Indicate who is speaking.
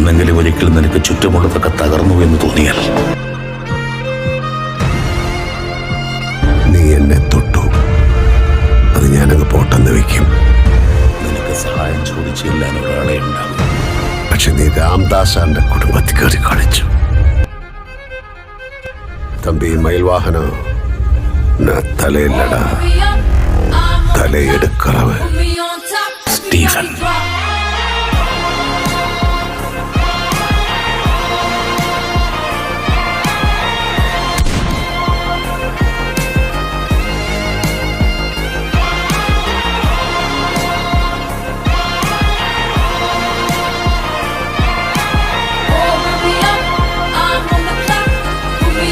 Speaker 1: എന്നെങ്കിലും ഒരിക്കൽ നിനക്ക് ചുറ്റുമുള്ളതൊക്കെ തകർന്നു എന്ന് തോന്നിയാൽ
Speaker 2: നീ എന്നെ തൊട്ടു, അത് ഞാനങ്ങ് പോട്ടെന്ന് വെക്കും.
Speaker 1: നിനക്ക് സഹായം ചോദിച്ചു ചെല്ലാൻ ഒരാളെ ഉണ്ടാകും.
Speaker 2: പക്ഷെ നീ രാംദാസാന്റെ കുടുംബത്തിൽ കയറി കാണിച്ചു. തമ്പി മയിൽവാഹനം நான் தலையில்லடா, தலையெடுக்கிறவன்
Speaker 1: സ്റ്റീഫൻ.